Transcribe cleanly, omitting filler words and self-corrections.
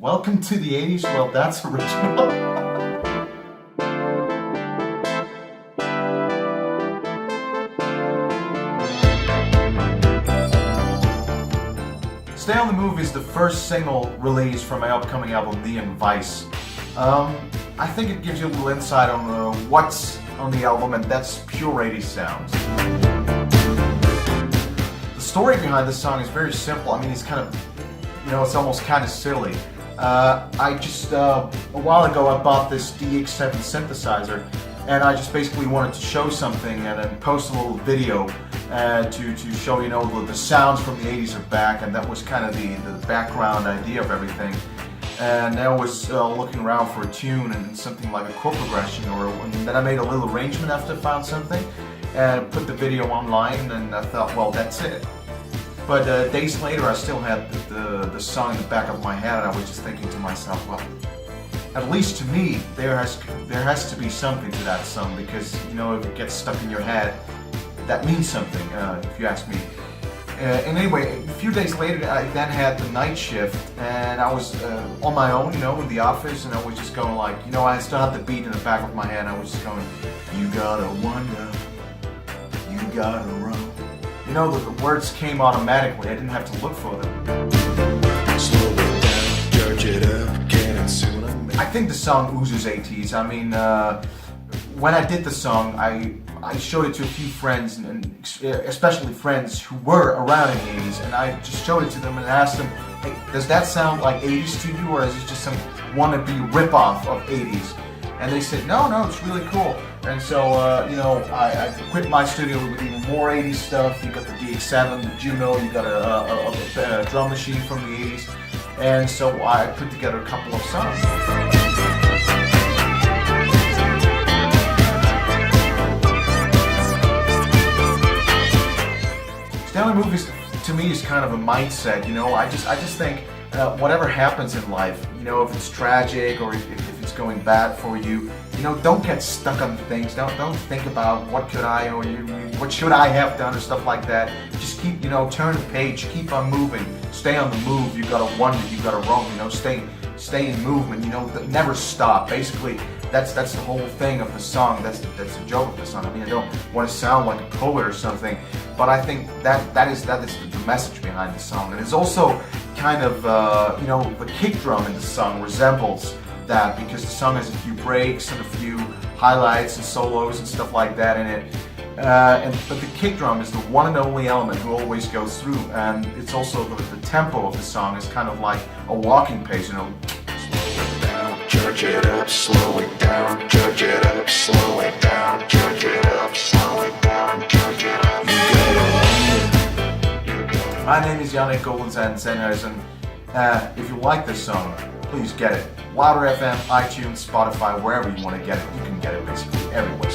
Welcome to the 80s? Well, that's original. Stay on the Move is the first single released from my upcoming album, Neon Vice. I think it gives you a little insight on what's on the album, and that's pure 80s sounds. The story behind this song is very simple. I mean, it's kind of, it's almost kind of silly. I just, a while ago I bought this DX7 synthesizer, and I just basically wanted to show something and then post a little video to show, the sounds from the 80s are back, and that was kind of the background idea of everything. And I was looking around for a tune and something like a chord progression, and then I made a little arrangement after I found something, and put the video online, and I thought, well, that's it. But days later, I still had the song in the back of my head, and I was just thinking to myself, well, at least to me, there has to be something to that song, because if it gets stuck in your head, that means something, if you ask me. And anyway, a few days later, I then had the night shift, and I was on my own, in the office, and I was just going like, I still had the beat in the back of my head, and I was just going, you gotta wonder, you gotta run. The words came automatically. I didn't have to look for them. Slow it down, charge it up, can it soon. I think the song oozes 80s. I mean, when I did the song, I showed it to a few friends, and especially friends who were around in the 80s, and I just showed it to them and asked them, hey, does that sound like 80s to you, or is it just some wannabe ripoff of 80s? And they said, no, it's really cool. And so, I equipped my studio with even more 80s stuff. You got the DX7, the Juno, you got a drum machine from the 80s. And so I put together a couple of songs. Stay on the Move to me is kind of a mindset. I just think whatever happens in life, if it's tragic or if it's going bad for you, don't get stuck on things. Don't think about what could I or what should I have done or stuff like that. Just keep, turn the page, keep on moving, stay on the move. You gotta wonder, you gotta roam. Stay in movement. Never stop. Basically, that's the whole thing of the song. That's the joke of the song. I mean, I don't want to sound like a poet or something, but I think that is the message behind the song. And it's also kind of the kick drum in the song resembles that, because the song has a few breaks and a few highlights and solos and stuff like that in it. But the kick drum is the one and only element who always goes through, and it's also the tempo of the song is kind of like a walking pace. Slow it down, charge it up, slow it down, charge it up, slow it down, charge it up, slow it down, charge it up. My name is Yannick Goldensen, and if you like this song, please get it. Louder FM, iTunes, Spotify, wherever you want to get it, you can get it basically everywhere.